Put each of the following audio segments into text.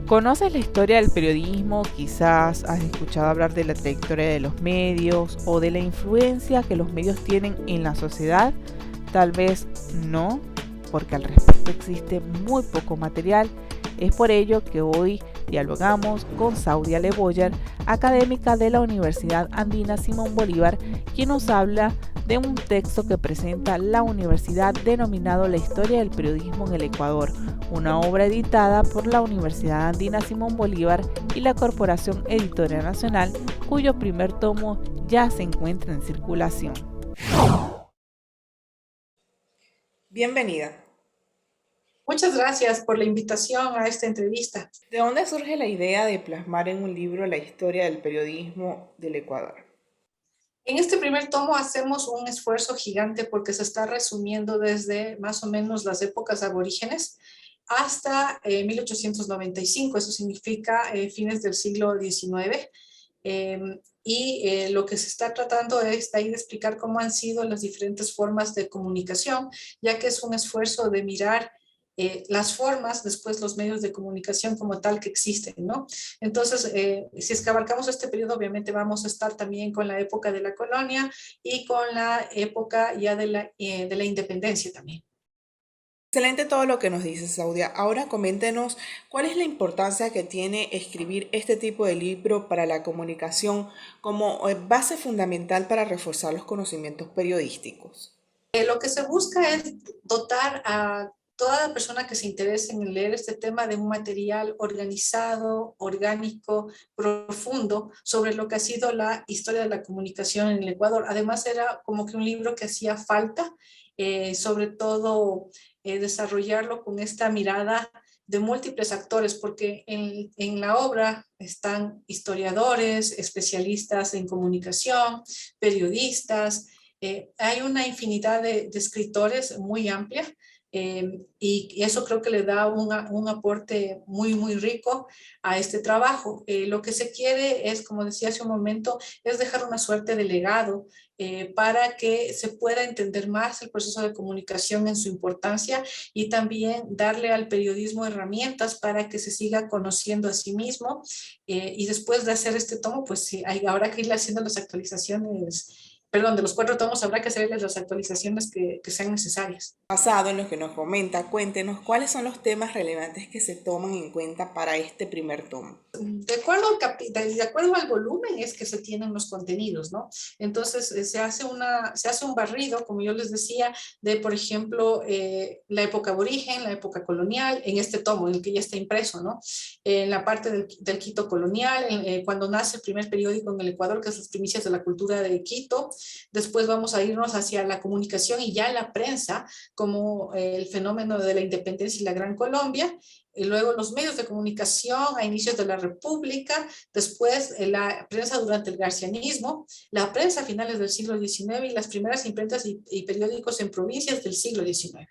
¿Conoces la historia del periodismo? Quizás has escuchado hablar de la trayectoria de los medios o de la influencia que los medios tienen en la sociedad. Tal vez no, porque al respecto existe muy poco material. Es por ello que hoy dialogamos con Saudia Leboyer, académica de la Universidad Andina Simón Bolívar, quien nos habla de un texto que presenta la universidad denominado La historia del periodismo en el Ecuador, una obra editada por la Universidad Andina Simón Bolívar y la Corporación Editorial Nacional, cuyo primer tomo ya se encuentra en circulación. Bienvenida. Muchas gracias por la invitación a esta entrevista. ¿De dónde surge la idea de plasmar en un libro la historia del periodismo del Ecuador? En este primer tomo hacemos un esfuerzo gigante porque se está resumiendo desde más o menos las épocas aborígenes hasta 1895, eso significa fines del siglo XIX. Lo que se está tratando es de ahí de explicar cómo han sido las diferentes formas de comunicación, ya que es un esfuerzo de mirar las formas, después los medios de comunicación como tal que existen, ¿no? Entonces, si es que abarcamos este periodo, obviamente vamos a estar también con la época de la colonia y con la época ya de la independencia también. Excelente todo lo que nos dice Saudia. Ahora coméntenos cuál es la importancia que tiene escribir este tipo de libro para la comunicación como base fundamental para reforzar los conocimientos periodísticos. Lo que se busca es dotar a toda persona que se interese en leer este tema de un material organizado, orgánico, profundo sobre lo que ha sido la historia de la comunicación en el Ecuador. Además, era como que un libro que hacía falta, sobre todo desarrollarlo con esta mirada de múltiples actores, porque en la obra están historiadores, especialistas en comunicación, periodistas, hay una infinidad de escritores muy amplia, y eso creo que le da un aporte muy, muy rico a este trabajo. Lo que se quiere es, como decía hace un momento, es dejar una suerte de legado para que se pueda entender más el proceso de comunicación en su importancia y también darle al periodismo herramientas para que se siga conociendo a sí mismo. Y después de hacer este tomo, pues sí, habrá que ir haciendo las actualizaciones. Perdón, de los 4 tomos habrá que hacerles las actualizaciones que sean necesarias. Basado en lo que nos comenta, cuéntenos cuáles son los temas relevantes que se toman en cuenta para este primer tomo. De acuerdo al volumen es que se tienen los contenidos, ¿no? Entonces se hace un barrido, como yo les decía, de, por ejemplo, la época aborigen, la época colonial, en este tomo, en el que ya está impreso, ¿no? En la parte del Quito colonial, cuando nace el primer periódico en el Ecuador, que es las primicias de la cultura de Quito. Después vamos a irnos hacia la comunicación y ya la prensa, como el fenómeno de la independencia y la Gran Colombia, y luego los medios de comunicación a inicios de la República, después la prensa durante el garcianismo, la prensa a finales del siglo XIX y las primeras imprentas y periódicos en provincias del siglo XIX.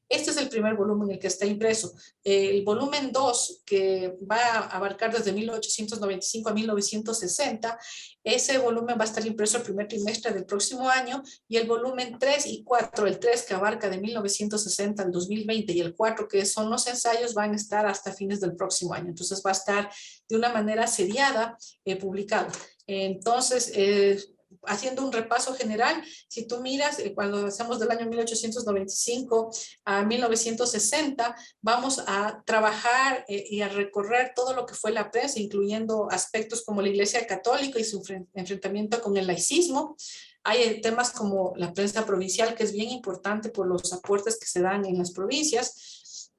Este es el primer volumen en el que está impreso. El volumen 2, que va a abarcar desde 1895 a 1960, ese volumen va a estar impreso el primer trimestre del próximo año, y el volumen 3 y 4, el 3 que abarca de 1960 al 2020 y el 4 que son los ensayos, van a estar hasta fines del próximo año. Entonces va a estar de una manera seriada publicado. Entonces, haciendo un repaso general, si tú miras, cuando hacemos del año 1895 a 1960, vamos a trabajar y a recorrer todo lo que fue la prensa, incluyendo aspectos como la Iglesia Católica y su enfrentamiento con el laicismo. Hay temas como la prensa provincial, que es bien importante por los aportes que se dan en las provincias.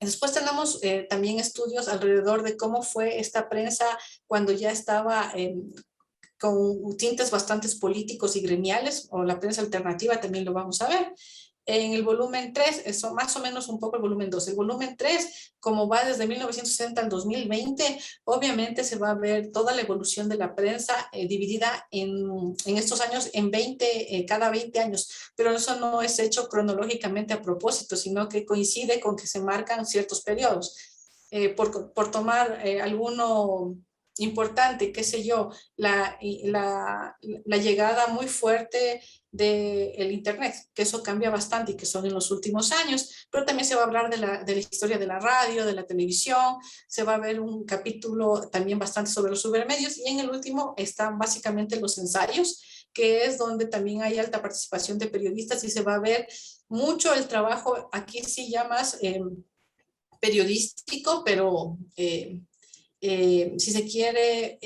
Después tenemos también estudios alrededor de cómo fue esta prensa cuando ya estaba con tintes bastante políticos y gremiales, o la prensa alternativa también lo vamos a ver. En el volumen 3, eso más o menos un poco el volumen 2. El volumen 3, como va desde 1960 al 2020, obviamente se va a ver toda la evolución de la prensa dividida en estos años en 20, cada 20 años, pero eso no es hecho cronológicamente a propósito, sino que coincide con que se marcan ciertos periodos. Por tomar alguno importante, qué sé yo, la llegada muy fuerte del Internet, que eso cambia bastante y que son en los últimos años, pero también se va a hablar de la historia de la radio, de la televisión, se va a ver un capítulo también bastante sobre los supermedios y en el último están básicamente los ensayos, que es donde también hay alta participación de periodistas y se va a ver mucho el trabajo, aquí sí ya más periodístico, pero si se quiere,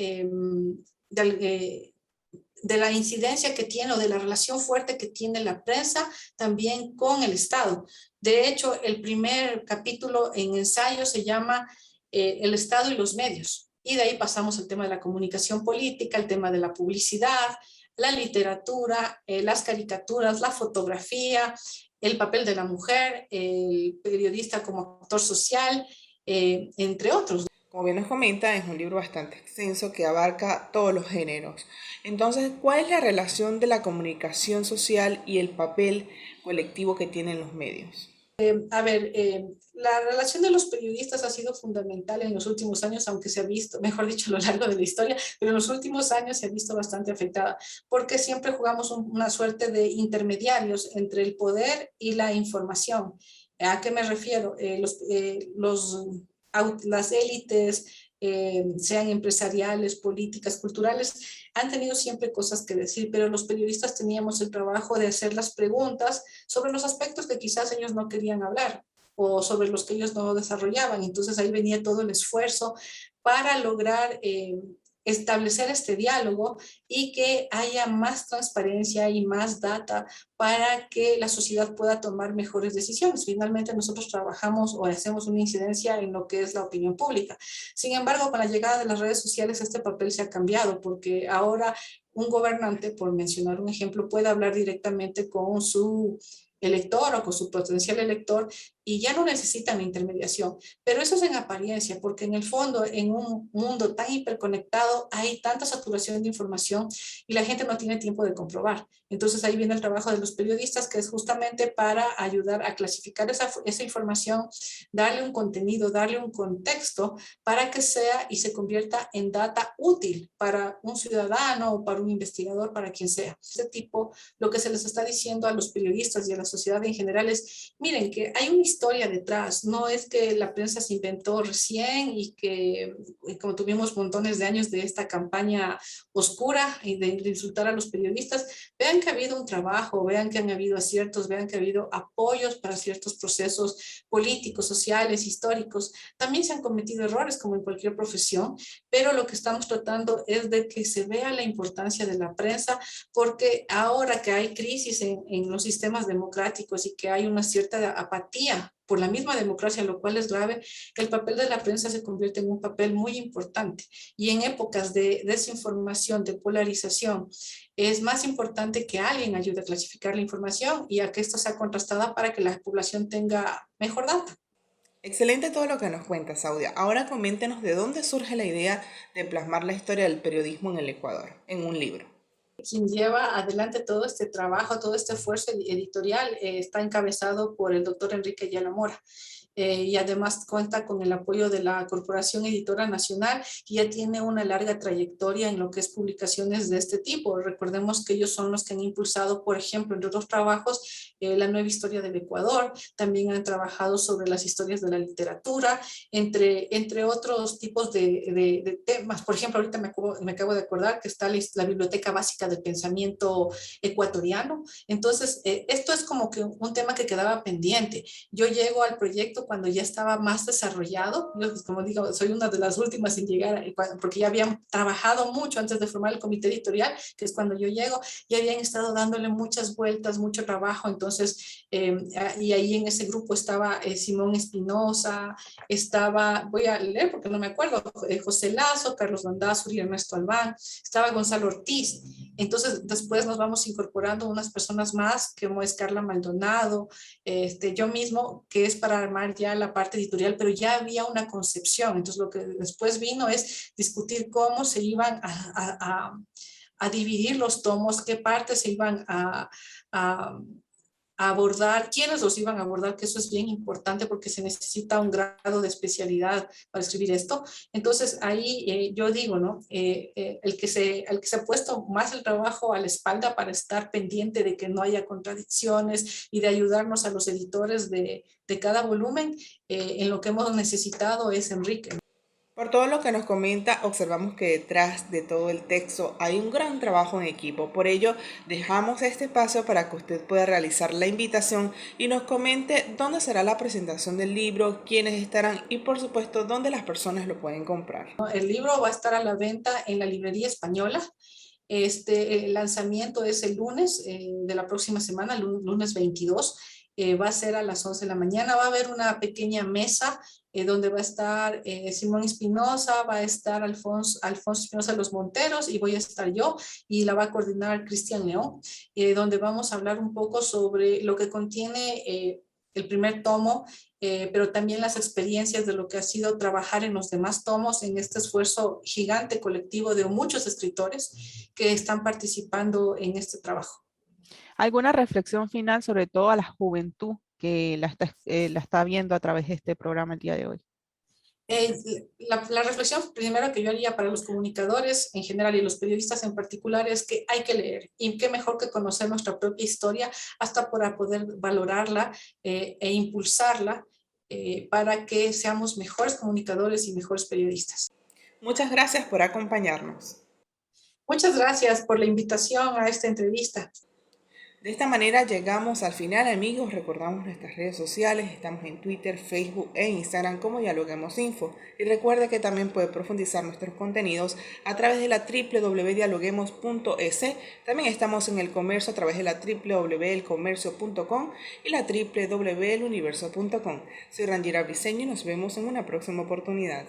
de la incidencia que tiene o de la relación fuerte que tiene la prensa también con el Estado. De hecho, el primer capítulo en ensayo se llama El Estado y los medios. Y de ahí pasamos al tema de la comunicación política, el tema de la publicidad, la literatura, las caricaturas, la fotografía, el papel de la mujer, el periodista como actor social, entre otros. Como bien nos comenta, es un libro bastante extenso que abarca todos los géneros. Entonces, ¿cuál es la relación de la comunicación social y el papel colectivo que tienen los medios? A ver, la relación de los periodistas ha sido fundamental en los últimos años, aunque se ha visto, mejor dicho, a lo largo de la historia, pero en los últimos años se ha visto bastante afectada, porque siempre jugamos una suerte de intermediarios entre el poder y la información. ¿A qué me refiero? Las élites, sean empresariales, políticas, culturales, han tenido siempre cosas que decir, pero los periodistas teníamos el trabajo de hacer las preguntas sobre los aspectos que quizás ellos no querían hablar o sobre los que ellos no desarrollaban. Entonces ahí venía todo el esfuerzo para lograr establecer este diálogo y que haya más transparencia y más data para que la sociedad pueda tomar mejores decisiones. Finalmente nosotros trabajamos o hacemos una incidencia en lo que es la opinión pública. Sin embargo, con la llegada de las redes sociales este papel se ha cambiado porque ahora un gobernante, por mencionar un ejemplo, puede hablar directamente con su elector o con su potencial elector y ya no necesitan intermediación. Pero eso es en apariencia, porque en el fondo, en un mundo tan hiperconectado, hay tanta saturación de información y la gente no tiene tiempo de comprobar. Entonces ahí viene el trabajo de los periodistas, que es justamente para ayudar a clasificar esa información, darle un contenido, darle un contexto para que sea y se convierta en data útil para un ciudadano o para un investigador, para quien sea. Este tipo, lo que se les está diciendo a los periodistas y a la sociedad en general es, miren, que hay una historia detrás, no es que la prensa se inventó recién y que como tuvimos montones de años de esta campaña oscura y de insultar a los periodistas, vean que ha habido un trabajo, vean que han habido aciertos, vean que ha habido apoyos para ciertos procesos políticos, sociales, históricos. También se han cometido errores como en cualquier profesión, pero lo que estamos tratando es de que se vea la importancia de la prensa, porque ahora que hay crisis en los sistemas democráticos y que hay una cierta apatía por la misma democracia, lo cual es grave, el papel de la prensa se convierte en un papel muy importante. Y en épocas de desinformación, de polarización, es más importante que alguien ayude a clasificar la información y a que esto sea contrastada para que la población tenga mejor data. Excelente todo lo que nos cuenta, Saudia. Ahora coméntenos de dónde surge la idea de plasmar la historia del periodismo en el Ecuador, en un libro. Quien lleva adelante todo este trabajo, todo este esfuerzo editorial, está encabezado por el doctor Enrique Ayala Mora. Y además cuenta con el apoyo de la Corporación Editora Nacional, que ya tiene una larga trayectoria en lo que es publicaciones de este tipo. Recordemos que ellos son los que han impulsado, por ejemplo, entre otros trabajos, la nueva historia del Ecuador, también han trabajado sobre las historias de la literatura, entre otros tipos de temas. Por ejemplo, ahorita me acabo de acordar que está la Biblioteca Básica del Pensamiento Ecuatoriano. Entonces, esto es como que un tema que quedaba pendiente. Yo llego al proyecto cuando ya estaba más desarrollado. Yo, pues, como digo, soy una de las últimas en llegar, porque ya habían trabajado mucho antes de formar el comité editorial, que es cuando yo llego, ya habían estado dándole muchas vueltas, mucho trabajo. Entonces, y ahí en ese grupo estaba Simón Espinosa, estaba, voy a leer porque no me acuerdo, José Lazo, Carlos Landazuri, Ernesto Albán, estaba Gonzalo Ortiz. Entonces, después nos vamos incorporando unas personas más, como es Carla Maldonado, yo mismo, que es para armar ya la parte editorial, pero ya había una concepción. Entonces, lo que después vino es discutir cómo se iban a dividir los tomos, qué partes se iban a a abordar, quiénes los iban a abordar, que eso es bien importante porque se necesita un grado de especialidad para escribir esto. Entonces ahí yo digo, ¿no? El que se ha puesto más el trabajo a la espalda para estar pendiente de que no haya contradicciones y de ayudarnos a los editores de cada volumen, en lo que hemos necesitado es Enrique. Por todo lo que nos comenta, observamos que detrás de todo el texto hay un gran trabajo en equipo. Por ello, dejamos este espacio para que usted pueda realizar la invitación y nos comente dónde será la presentación del libro, quiénes estarán y, por supuesto, dónde las personas lo pueden comprar. El libro va a estar a la venta en la librería española. El lanzamiento es el lunes de la próxima semana, lunes 22. Va a ser a las 11 de la mañana. Va a haber una pequeña mesa donde va a estar Simón Espinosa, va a estar Alfonso Espinosa de los Monteros y voy a estar yo, y la va a coordinar Cristian León, donde vamos a hablar un poco sobre lo que contiene el primer tomo, pero también las experiencias de lo que ha sido trabajar en los demás tomos, en este esfuerzo gigante colectivo de muchos escritores que están participando en este trabajo. ¿Alguna reflexión final, sobre todo a la juventud que la está viendo a través de este programa el día de hoy? La reflexión primero que yo haría para los comunicadores en general y los periodistas en particular es que hay que leer, y qué mejor que conocer nuestra propia historia hasta para poder valorarla e impulsarla para que seamos mejores comunicadores y mejores periodistas. Muchas gracias por acompañarnos. Muchas gracias por la invitación a esta entrevista. De esta manera llegamos al final, amigos. Recordamos nuestras redes sociales, estamos en Twitter, Facebook e Instagram como Dialoguemos Info. Y recuerde que también puede profundizar nuestros contenidos a través de la www.dialoguemos.es. También estamos en el comercio a través de la www.elcomercio.com y la www.eluniverso.com. Soy Rangira Briceño y nos vemos en una próxima oportunidad.